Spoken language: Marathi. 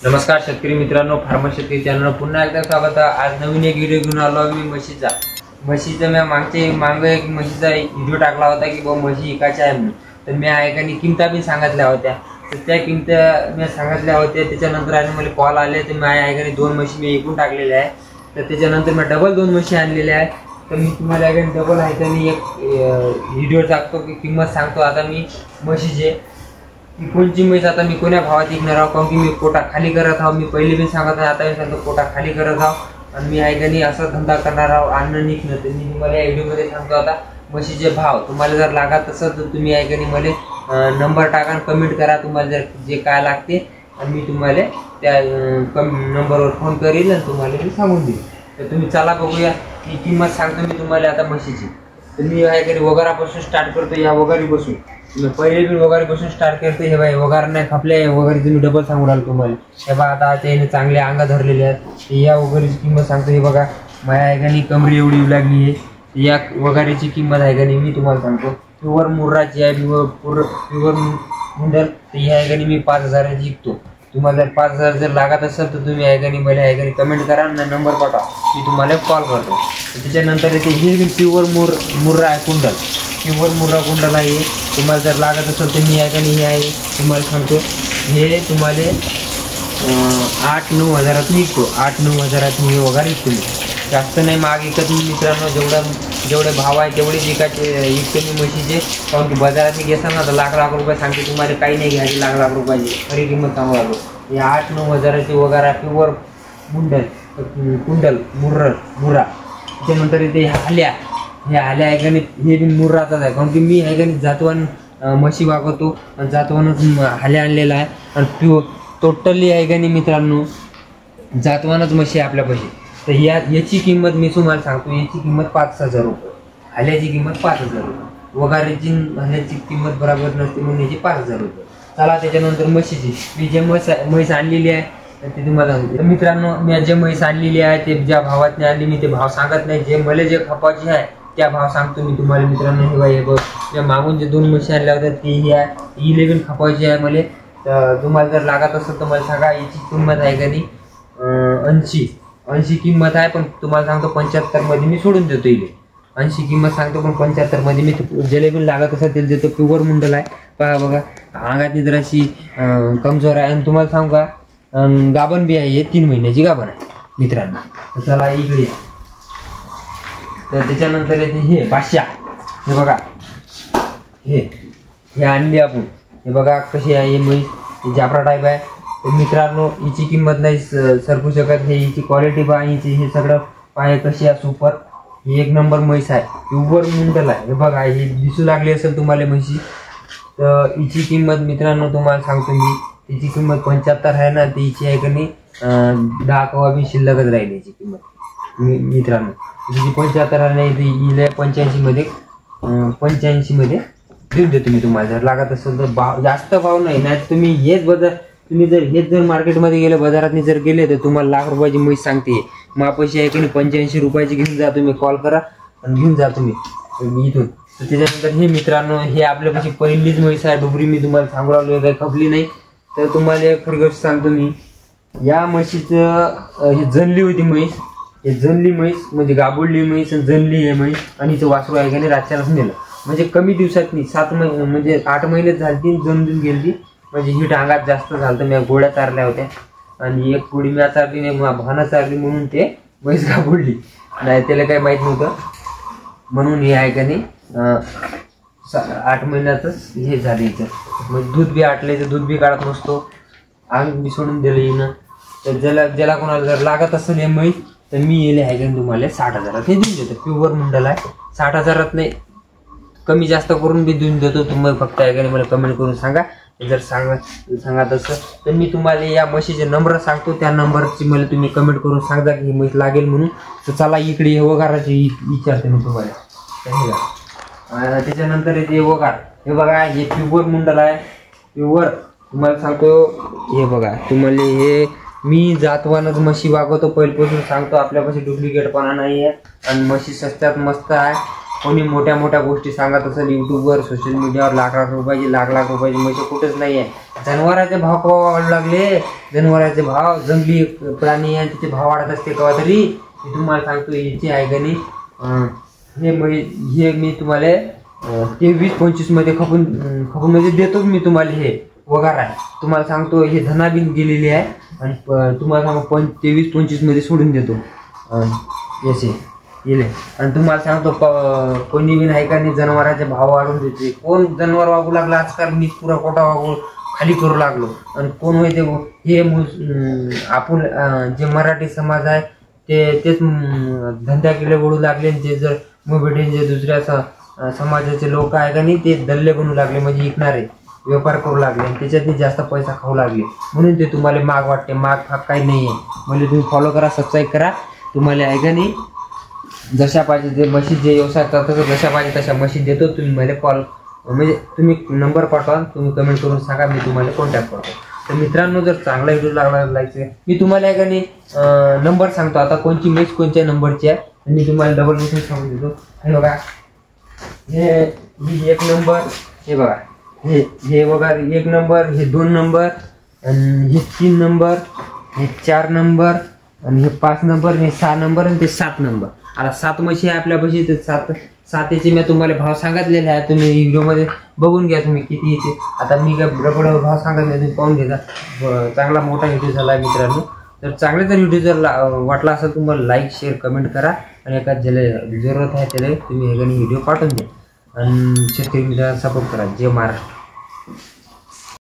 नमस्कार शेतकरी मित्रांनो, फार्मर शेतकरी चॅनल पुन्हा एकदा स्वागत आहे। आज नवीन एक व्हिडिओ घेऊन आलो मी म्हशीचा मी मागे एक म्हशीचा व्हिडिओ टाकला होता की बा म्हशी एकाच्या आहे म्हणून। तर मी ऐकानी किमता पण सांगितल्या होत्या, तर त्या किमत्या मी सांगितल्या होत्या। त्याच्यानंतर आज मला कॉल आले, तर मी ऐकानी 2 म्हशी मी एकूण टाकलेल्या आहे। तर त्याच्यानंतर मी डबल 2 म्हशी आणलेल्या आहे। तर मी तुम्हाला ऐकानी डबल आहे तर मी एक व्हिडिओ टाकतो की किंमत सांगतो। आता मी म्हशीचे कोणची म्हैस आता मी कोण्या भावात विकणार आहो, कारण की मी कोटा खाली करत आहो। मी पहिले पण सांगत आहे, आता मी सांगतो कोटा खाली करत आहो आणि मी ऐकानी असा धंदा करणार आहो अन्न निघणं। तर मी तुम्हाला या व्हिडिओमध्ये सांगतो आता म्हशीचे भाव। तुम्हाला जर लागत असेल तर तुम्ही ऐकानी मला नंबर टाका आणि कमेंट करा तुम्हाला जर जे काय लागते, आणि मी तुम्हाला त्या नंबरवर फोन करील आणि तुम्हाला मी सांगून देईल। तर तुम्ही चला बघूया ही किंमत सांगतो मी तुम्हाला आता म्हशीची। तर मी ऐकानी वगारापासून स्टार्ट करतो। या वगारीपासून मी पहिले पण वगारीपासून स्टार्ट करते। हे बाई वगार नाही खपले वगारी तुम्ही डबल सांगू राहिलो तुम्हाला। हे बघा आता त्याने चांगले अंगा धरलेले आहेत। या वगारीची किंमत सांगतो। हे बघा माझ्या ऐकानी कमरी एवढी येऊ लागली आहे। या वगारीची किंमत आहे का नाही मी तुम्हाला सांगतो। प्युअर मुर्राची आहे, प्युअर मुंडल। तर ह्या ऐकानी मी 5000 विकतो। तुम्हाला जर 5000 जर लागत असेल तर तुम्ही ऐकानी मला ऐकानी कमेंट करा आणि नंबर पाठवा, मी तुम्हाला कॉल करतो। त्याच्यानंतर इथे हे प्युअर मुर्रा आहे कुंडल, प्युअर मुर्रा कुंडल आहे। तुम्हाला जर लागत असेल तर मी ऐकानी हे आहे तुम्हाला सांगतो। हे तुम्हाला 8-9 हजारात विकतो। 8-9 हजारात मी वगैरे विकतो। जास्त नाही माग विकत मी मित्रांनो। जेवढे भाव आहे तेवढेच विकतो मी म्हशीचे, कारण की बाजारात घेसा ना तर लाख रुपये सांगते। तुम्हाला काही नाही घ्यायची लाख रुपयाची खरी किंमत सांगू लागलो। हे 8-9 हजाराची वगैरे प्युअर कुंडल मुर्रा। त्यानंतर इथे हाल्या ऐकानी हे बी मुर्राचाच आहे, कारण की मी ऐकानी जातवान म्हशी वागवतो आणि जातवानच हाल्या आणलेला आहे। आणि टोटली ऐकानी मित्रांनो जातवानच म्हशी आपल्यापाशी। तर याची किंमत मी तुम्हाला सांगतो। याची किंमत 5000 रुपये, हाल्याची किंमत 5000 रुपये। वगारीची हाल्याची किंमत बरोबर नसते म्हणून याची 5000 रुपये। चला त्याच्यानंतर म्हशीची मी जे म्हैस आणलेली आहे ते तुम्हाला सांगतो। मित्रांनो मी जे म्हैस आणलेली आहे ते ज्या भावात आणली मी ते भाव सांगत नाही। जे मला जे खपाची आहे त्या भाव सांगतो मी तुम्हाला मित्रांनो। हे बाई बघ त्या मागून जे 2 म्हशी आणल्या होत्या ती ही आहे, ही 11 खपायची आहे मला। तर तुम्हाला जर लागत असेल तर मला सांगा। याची किंमत आहे का नाही 80 किंमत आहे, पण तुम्हाला सांगतो 75 मध्ये मी सोडून देतो। इथे 80 किंमत सांगतो, पण 75 मध्ये मी जलेबी लागत असेल त्याला देतो। प्युअर मुंडल आहे पहा बघा, अंगातली जराशी कमजोर आहे। आणि तुम्हाला सांगू का गाभण बी आहे, 3 महिन्याची गाभण आहे मित्रांनो। चला इकडे तर त्याच्यानंतर येते हे बादशाह। हे बघा हे आणली आपण। हे बघा कशी आहे ही म्हैस, जाफरा टाईप आहे। तर मित्रांनो हिची किंमत नाही सरकू शकत। हे हिची क्वालिटी पहा, हिची हे सगळं पाय कशी आहे सुपर। ही 1 नंबर म्हैस आहे, प्युअर मुंडल आहे। हे बघा ही दिसू लागली असेल तुम्हाला म्हशी। तर हिची किंमत मित्रांनो तुम्हाला सांगतो मी, हिची किंमत 75 आहे ना। ती हिची आहे का नाही 10 कवा बी शिल्लकच राहिली हिची किंमत मित्रांनो। हिची 75 आहे नाही, ती हिला 85 मध्ये देऊन देतो मी तुम्हाला। जर लागत असेल तर भाव जास्त भाव नाही तुम्ही जर मार्केटमध्ये गेले बाजारात जर गेले तर तुम्हाला लाख रुपयाची म्हैस सांगते। मापाशी आहे की नाही 85 रुपयाची घेऊन जा तुम्ही, कॉल करा आणि घेऊन जा तुम्ही इथून। तर त्याच्यानंतर हे मित्रांनो हे आपल्यापाशी पहिलीच म्हैस आहे डुबरी। मी तुम्हाला सांगू लागलो काही खपली नाही। तर तुम्हाला खरी गोष्ट सांगतो मी, या म्हशीचं ही जनली होती म्हैस। हे जनली म्हैस म्हणजे गाबुडली म्हैस आणि जनली हे म्हैस, आणि हिचं वासरू आहे का नाही रातच्यालाच नेलं। म्हणजे कमी दिवसात नाही 7 महिने म्हणजे 8 महिनेच झाली जनून गेली। म्हणजे ही डांगात जास्त झालं, मी गोळ्या चारल्या होत्या आणि एक गोळी मी चारली नाही भावना चारली म्हणून ते म्हैस गाबुडली नाही, त्याला काही माहित नव्हतं म्हणून हे आहे का नाही 8 महिन्यातच हे झाले हिचं। मग दूध बी आटले, दूध बी काढत नसतो, अंग बी सोडून दिलं हिनं। तर ज्याला कोणाला जर लागत असेल हे म्हैस तर मी येले आहे का तुम्हाला 60,000 हे देऊन देतो। प्युअर मुंडल आहे, 60,000 नाही कमी जास्त करून बी देऊन देतो। तुम्ही फक्त आहे का मला कमेंट करून सांगा। जर सांगत असेल तर मी तुम्हाला या म्हशीचे नंबर सांगतो, त्या नंबरची मला तुम्ही कमेंट करून सांगा की म्हैस लागेल म्हणून। तर चला इकडे हे वगाराची विचारते मी तुम्हाला। त्याच्यानंतर येते वगार। हे बघा हे प्युअर मुंडल आहे, प्युअर तुम्हाला सांगतो। हे बघा तुम्हाला हे मी जातवानच म्हशी वागवतो पहिल्यापासून सांगतो। आपल्यापाशी डुप्लिकेटपणा नाही आहे आणि म्हशी सस्त्यात मस्त आहे। कोणी मोठ्या मोठ्या गोष्टी सांगत असेल युट्यूबवर सोशल मीडियावर लाख लाख रुपयाची म्हशी कुठेच नाही आहे. जनावरांचे भाव केव्हा वाढू लागले, जनावरांचे भाव जंगली प्राणी आहे त्याचे भाव वाढत असते केव्हा तरी. मी तुम्हाला सांगतो याची आहे का नाही हे मी तुम्हाला 23-25 मध्ये खपून म्हणजे देतोच मी तुम्हाला. हे वगार आहे तुम्हाला सांगतो, हे धनाबिन गेलेली आहे आणि तुम्हाला सांगतो 23-25 मध्ये सोडून देतो याचे येले. आणि तुम्हाला सांगतो कोणी बी नाही का नाही जनावरांचे भाव वाढवून देते. कोण जनावर वागू लागला आजकाल, मी पुरा कोटा वागू खाली करू लागलो. आणि कोण होते हे आपण जे मराठी समाज आहे तेच धंद्याकडे वळू लागले. जे जर मोबेटे जे दुसऱ्या समाजाचे लोक आहे का नाही ते दल्ले बनू लागले, म्हणजे विकणारे व्यापार करू लागले आणि त्याच्यातही जास्त पैसा खाऊ लागले. म्हणून ते तुम्हाला माग वाटते. माग फाग काही नाही आहे. म्हणजे तुम्ही फॉलो करा, सबस्क्राईब करा. तुम्हाला आहे का नाही जशा पाहिजे जे म्हशी जे व्यवसाय करतात जशा पाहिजे तशा म्हशी देतो. तुम्ही मला कॉल म्हणजे तुम्ही नंबर पाठवा, तुम्ही कमेंट करून सांगा, मी तुम्हाला कॉन्टॅक्ट करतो. तर मित्रांनो जर चांगला व्हिडिओ लागला लाईक, मी तुम्हाला आहे का नाही नंबर सांगतो आता कोणची म्हैस कोणत्या नंबरची आहे. मी तुम्हाला डबल मेसेज सांगून देतो. हे बघा, हे 1 नंबर, हे बघा हे बघा 1 नंबर, हे 2 नंबर, आणि हे 3 नंबर, हे 4 नंबर, आणि हे 5 नंबर, हे 6 नंबर, आणि ते 7 नंबर. आता 7 म्हशी आहे आपल्यापाशी. ते 7 याचे मी तुम्हाला भाव सांगितलेले आहे. तुम्ही व्हिडिओमध्ये बघून घ्या तुम्ही किती येते. आता मी काय रगड भाव सांगत नाही, तुम्ही पाहून घेता. चांगला मोठा व्हिडिओ झाला आहे मित्रांनो. तर चांगले जर व्हिडिओ जर वाटला असेल तुम्हाला लाईक शेअर कमेंट करा. आणि एका ज्याला जरूरत आहे त्याला तुम्ही हे व्हिडिओ पाठवून द्या. आणि शेतकरी मित्रांना सपोर्ट करा. जय महाराष्ट्र.